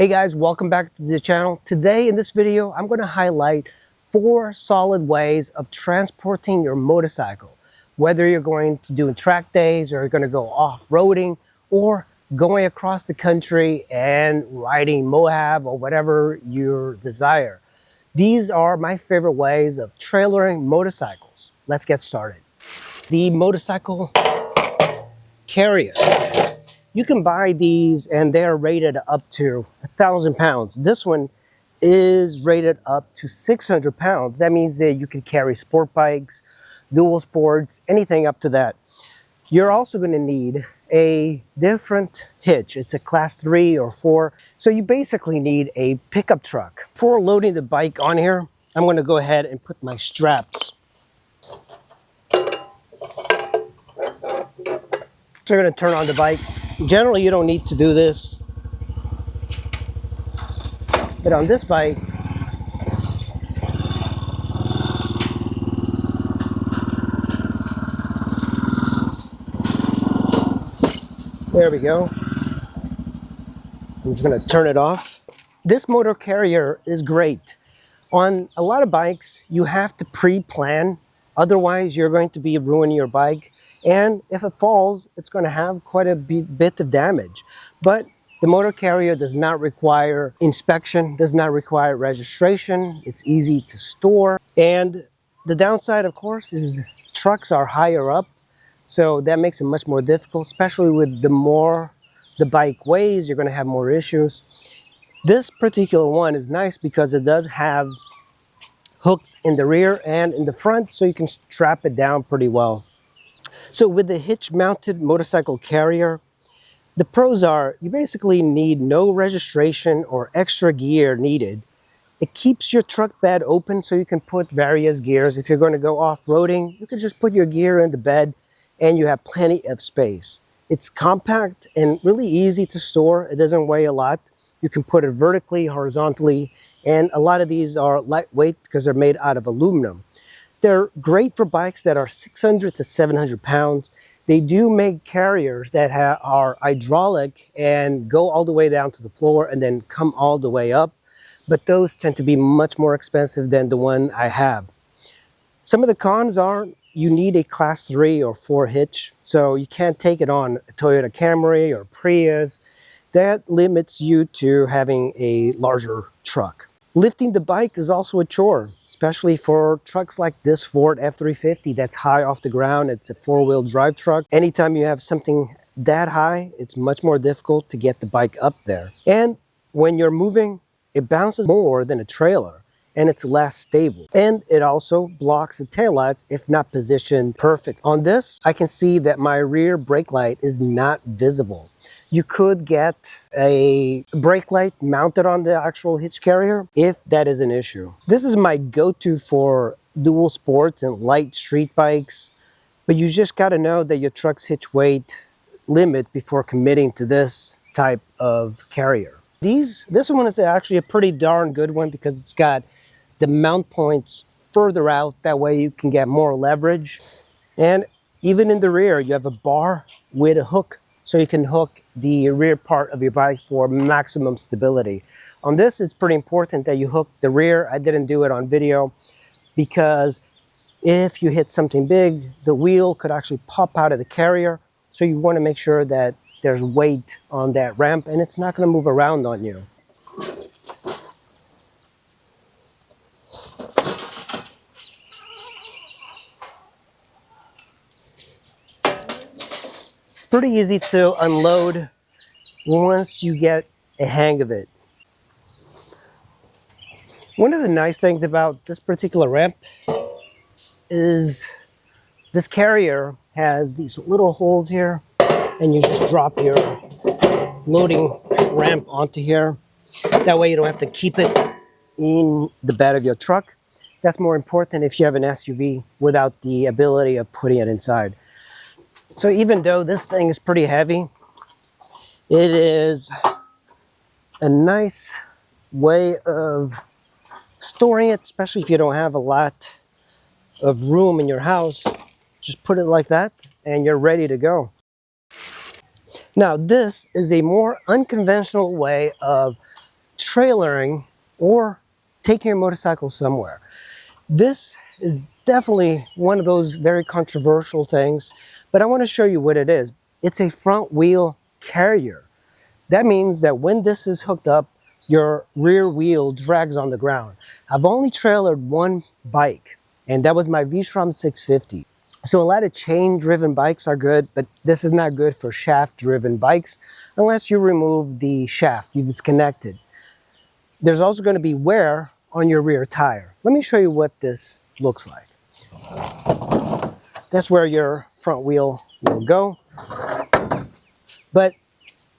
Hey guys, welcome back to the channel. Today in this video, I'm going to highlight 4 solid ways of transporting your motorcycle. Whether you're going to do track days or you're going to go off-roading or going across the country and riding Moab or whatever your desire. These are my favorite ways of trailering motorcycles. Let's get started. The motorcycle carrier. You can buy these and they're rated up to 1,000 pounds. This one is rated up to 600 pounds. That means that you can carry sport bikes, dual sports, anything up to that. You're also going to need a different hitch. It's a class 3 or 4. So you basically need a pickup truck. Before loading the bike on here, I'm going to go ahead and put my straps. So you're going to turn on the bike. Generally, you don't need to do this, but on this bike, there we go. I'm just going to turn it off. This motor carrier is great. On a lot of bikes, you have to pre-plan. Otherwise, you're going to be ruining your bike. And if it falls, it's going to have quite a bit of damage. But the motor carrier does not require inspection, does not require registration. It's easy to store. And the downside, of course, is trucks are higher up. So that makes it much more difficult, especially with the more the bike weighs, you're going to have more issues. This particular one is nice because it does have hooks in the rear and in the front, so you can strap it down pretty well. So with the hitch-mounted motorcycle carrier, the pros are you basically need no registration or extra gear needed. It keeps your truck bed open so you can put various gears. If you're going to go off-roading, you can just put your gear in the bed and you have plenty of space. It's compact and really easy to store. It doesn't weigh a lot. You can put it vertically, horizontally, and a lot of these are lightweight because they're made out of aluminum. They're great for bikes that are 600 to 700 pounds. They do make carriers that are hydraulic and go all the way down to the floor and then come all the way up. But those tend to be much more expensive than the one I have. Some of the cons are you need a class 3 or 4 hitch. So you can't take it on a Toyota Camry or Prius. That limits you to having a larger truck. Lifting the bike is also a chore, especially for trucks like this Ford F-350 that's high off the ground. It's a 4-wheel drive truck. Anytime you have something that high, it's much more difficult to get the bike up there. And when you're moving, it bounces more than a trailer and it's less stable. And it also blocks the taillights if not positioned perfect. On this, I can see that my rear brake light is not visible. You could get a brake light mounted on the actual hitch carrier if that is an issue. This is my go-to for dual sports and light street bikes, but you just got to know that your truck's hitch weight limit before committing to this type of carrier. This one is actually a pretty darn good one because it's got the mount points further out. That way you can get more leverage. And even in the rear, you have a bar with a hook. So you can hook the rear part of your bike for maximum stability. On this, it's pretty important that you hook the rear. I didn't do it on video because if you hit something big, the wheel could actually pop out of the carrier. So you want to make sure that there's weight on that ramp and it's not going to move around on you. Pretty easy to unload once you get a hang of it. One of the nice things about this particular ramp is this carrier has these little holes here and you just drop your loading ramp onto here. That way you don't have to keep it in the bed of your truck. That's more important if you have an SUV without the ability of putting it inside. So even though this thing is pretty heavy, it is a nice way of storing it, especially if you don't have a lot of room in your house. Just put it like that and you're ready to go. Now this is a more unconventional way of trailering or taking your motorcycle somewhere. This is definitely one of those very controversial things, but I want to show you what it is. It's a front wheel carrier. That means that when this is hooked up, your rear wheel drags on the ground. I've only trailered one bike, and that was my V-Strom 650. So a lot of chain-driven bikes are good, but this is not good for shaft-driven bikes unless you remove the shaft, you disconnect it. There's also going to be wear on your rear tire. Let me show you what this looks like. That's where your front wheel will go. But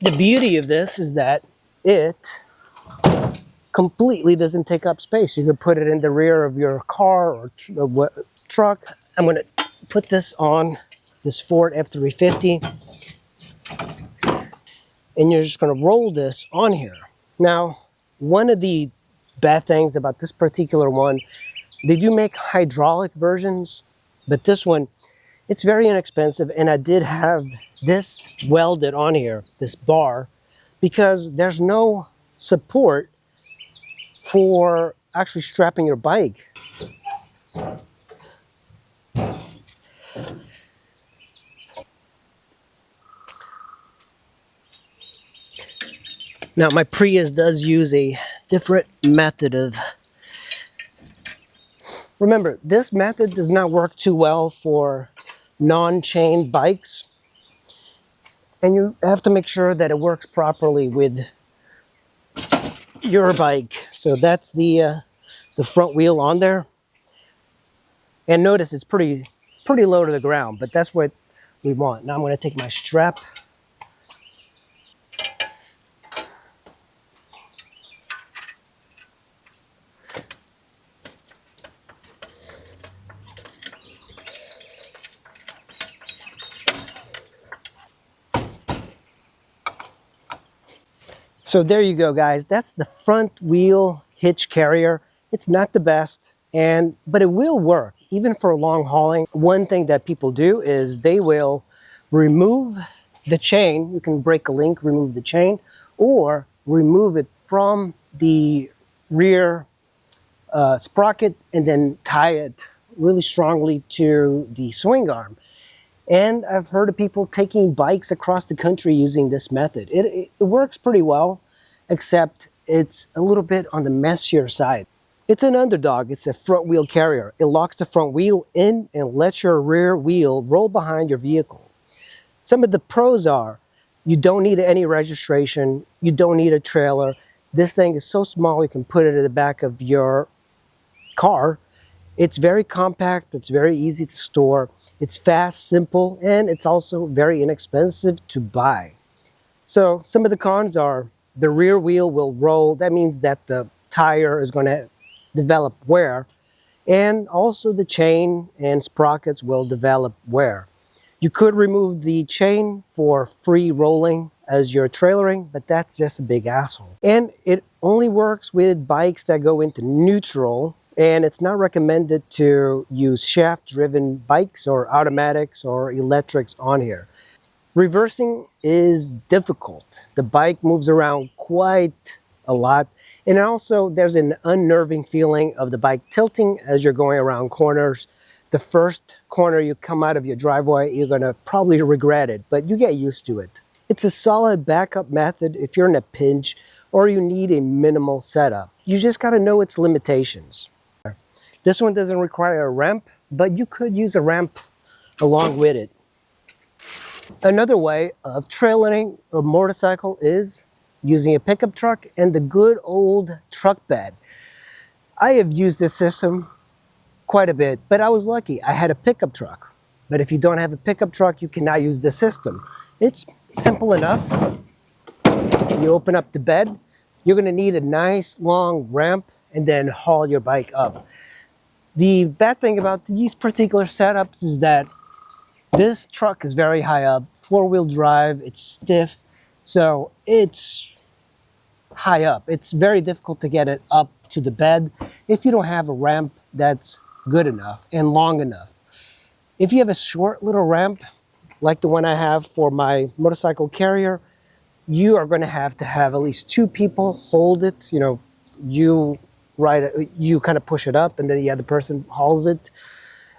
the beauty of this is that it completely doesn't take up space. You can put it in the rear of your car or truck. I'm going to put this on this Ford F350, and you're just going to roll this on here. Now, one of the bad things about this particular one, they do make hydraulic versions, but this one, it's very inexpensive, and I did have this welded on here, this bar, because there's no support for actually strapping your bike. Now, my Prius does use a different method of... Remember, this method does not work too well for non-chain bikes. And you have to make sure that it works properly with your bike. So that's the front wheel on there. And notice it's pretty low to the ground, but that's what we want. Now I'm going to take my strap. So there you go, guys. That's the front wheel hitch carrier. It's not the best, but it will work, even for long hauling. One thing that people do is they will remove the chain. You can break a link, remove the chain, or remove it from the rear sprocket and then tie it really strongly to the swing arm. And I've heard of people taking bikes across the country using this method. It works pretty well, except it's a little bit on the messier side. It's an underdog. It's a front wheel carrier. It locks the front wheel in and lets your rear wheel roll behind your vehicle. Some of the pros are, you don't need any registration. You don't need a trailer. This thing is so small you can put it in the back of your car. It's very compact. It's very easy to store. It's fast, simple, and it's also very inexpensive to buy. So some of the cons are the rear wheel will roll. That means that the tire is going to develop wear, and also the chain and sprockets will develop wear. You could remove the chain for free rolling as you're trailering, but that's just a big asshole. And it only works with bikes that go into neutral, and it's not recommended to use shaft-driven bikes or automatics or electrics on here. Reversing is difficult. The bike moves around quite a lot, and also there's an unnerving feeling of the bike tilting as you're going around corners. The first corner you come out of your driveway, you're going to probably regret it, but you get used to it. It's a solid backup method if you're in a pinch or you need a minimal setup. You just got to know its limitations. This one doesn't require a ramp, but you could use a ramp along with it. Another way of trailering a motorcycle is using a pickup truck and the good old truck bed. I have used this system quite a bit, but I was lucky. I had a pickup truck. But if you don't have a pickup truck, you cannot use this system. It's simple enough. You open up the bed. You're going to need a nice long ramp and then haul your bike up. The bad thing about these particular setups is that this truck is very high up, four-wheel drive, it's stiff, so it's high up. It's very difficult to get it up to the bed if you don't have a ramp that's good enough and long enough. If you have a short little ramp, like the one I have for my motorcycle carrier, you are going to have at least two people hold it. You know, you you kind of push it up and then the other person hauls it.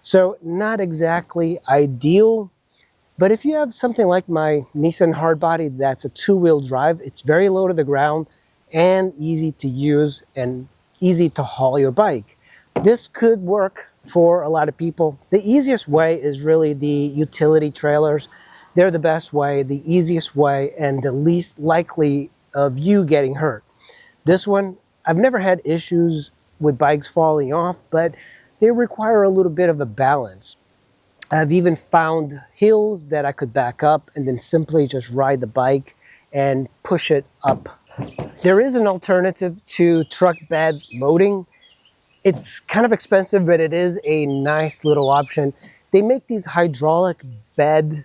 So not exactly ideal, but if you have something like my Nissan Hardbody that's a two-wheel drive, it's very low to the ground and easy to use and easy to haul your bike. This could work for a lot of people. The easiest way is really the utility trailers. They're the best way, the easiest way, and the least likely of you getting hurt. This one, I've never had issues with bikes falling off, but they require a little bit of a balance. I've even found hills that I could back up and then simply just ride the bike and push it up. There is an alternative to truck bed loading. It's kind of expensive, but it is a nice little option. They make these hydraulic bed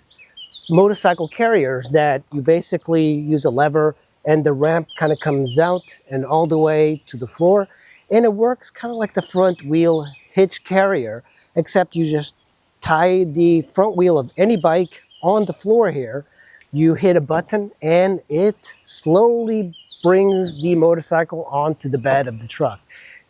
motorcycle carriers that you basically use a lever and the ramp kind of comes out and all the way to the floor. And it works kind of like the front wheel hitch carrier, except you just tie the front wheel of any bike on the floor here. You hit a button and it slowly brings the motorcycle onto the bed of the truck.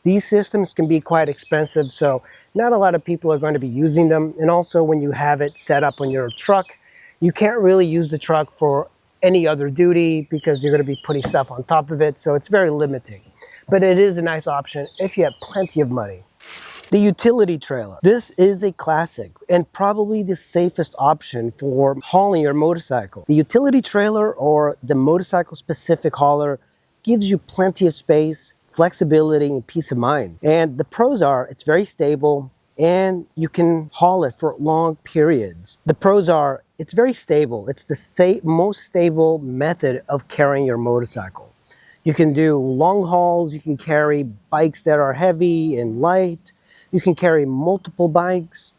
These systems can be quite expensive, so not a lot of people are going to be using them. And also when you have it set up on your truck, you can't really use the truck for any other duty because you're going to be putting stuff on top of it, so it's very limiting. But it is a nice option if you have plenty of money. The utility trailer. This is a classic and probably the safest option for hauling your motorcycle. The utility trailer or the motorcycle specific hauler gives you plenty of space, flexibility, and peace of mind. And the pros are it's very stable and you can haul it for long periods. The pros are it's very stable. It's the most stable method of carrying your motorcycle. You can do long hauls, you can carry bikes that are heavy and light, you can carry multiple bikes,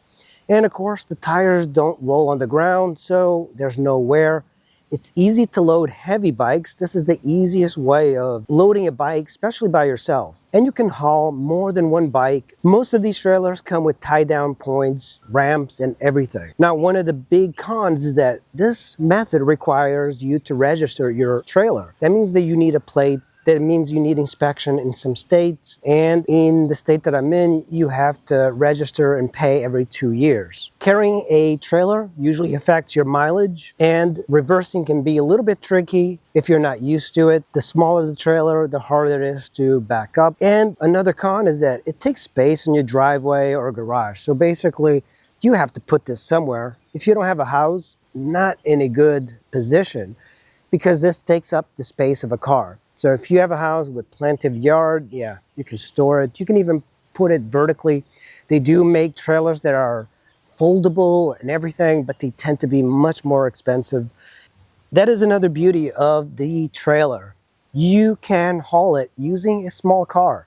and of course the tires don't roll on the ground, so there's no wear. It's easy to load heavy bikes. This is the easiest way of loading a bike, especially by yourself. And you can haul more than one bike. Most of these trailers come with tie-down points, ramps, and everything. Now, one of the big cons is that this method requires you to register your trailer. That means that you need a plate. That means you need inspection in some states, and in the state that I'm in, you have to register and pay every 2 years. Carrying a trailer usually affects your mileage, and reversing can be a little bit tricky if you're not used to it. The smaller the trailer, the harder it is to back up. And another con is that it takes space in your driveway or garage. So basically, you have to put this somewhere. If you don't have a house, not in a good position, because this takes up the space of a car. So if you have a house with plenty of yard, yeah, you can store it. You can even put it vertically. They do make trailers that are foldable and everything, but they tend to be much more expensive. That is another beauty of the trailer. You can haul it using a small car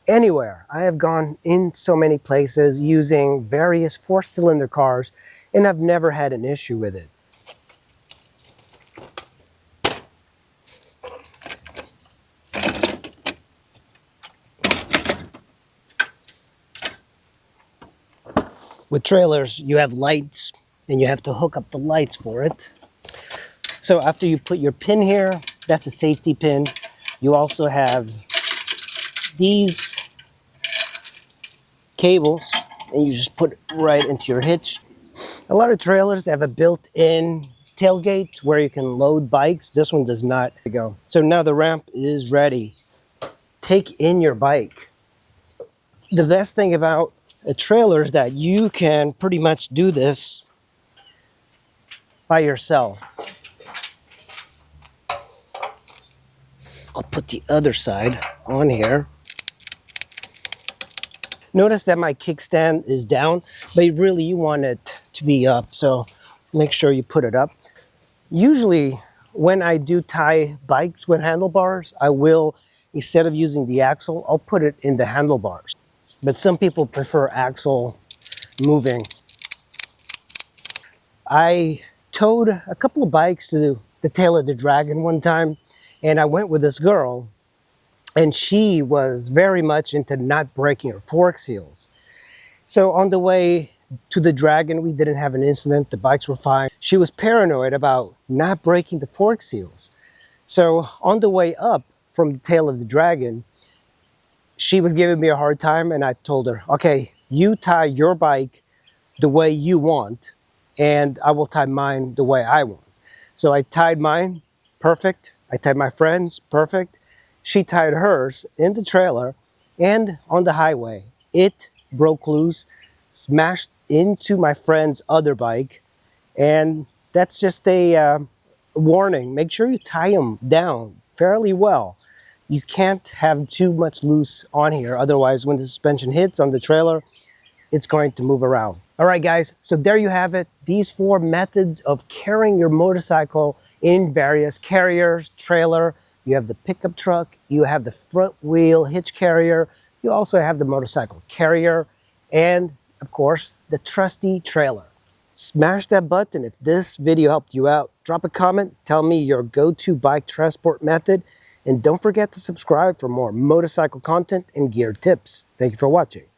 anywhere. I have gone in so many places using various four-cylinder cars, and I've never had an issue with it. With trailers, you have lights, and you have to hook up the lights for it. So after you put your pin here, that's a safety pin. You also have these cables, and you just put it right into your hitch. A lot of trailers have a built-in tailgate where you can load bikes. This one does not. Go. So now the ramp is ready. Take in your bike. The best thing about a trailer is that you can pretty much do this by yourself. I'll put the other side on here. Notice that my kickstand is down, but really you want it to be up, so make sure you put it up. Usually when I do tie bikes with handlebars, I will, instead of using the axle, I'll put it in the handlebars. But some people prefer axle moving. I towed a couple of bikes to the tail of the Dragon one time, and I went with this girl, and she was very much into not breaking her fork seals. So on the way to the Dragon, we didn't have an incident. The bikes were fine. She was paranoid about not breaking the fork seals. So on the way up from the tail of the dragon, she was giving me a hard time, and I told her, okay, you tie your bike the way you want, and I will tie mine the way I want. So I tied mine, perfect. I tied my friend's, perfect. She tied hers in the trailer and on the highway. It broke loose, smashed into my friend's other bike, and that's just a warning. Make sure you tie them down fairly well. You can't have too much loose on here, otherwise when the suspension hits on the trailer, it's going to move around. All right, guys, so there you have it. These 4 methods of carrying your motorcycle in various carriers, trailer. You have the pickup truck, you have the front wheel hitch carrier, you also have the motorcycle carrier, and of course, the trusty trailer. Smash that button if this video helped you out. Drop a comment, tell me your go-to bike transport method, and don't forget to subscribe for more motorcycle content and gear tips. Thank you for watching.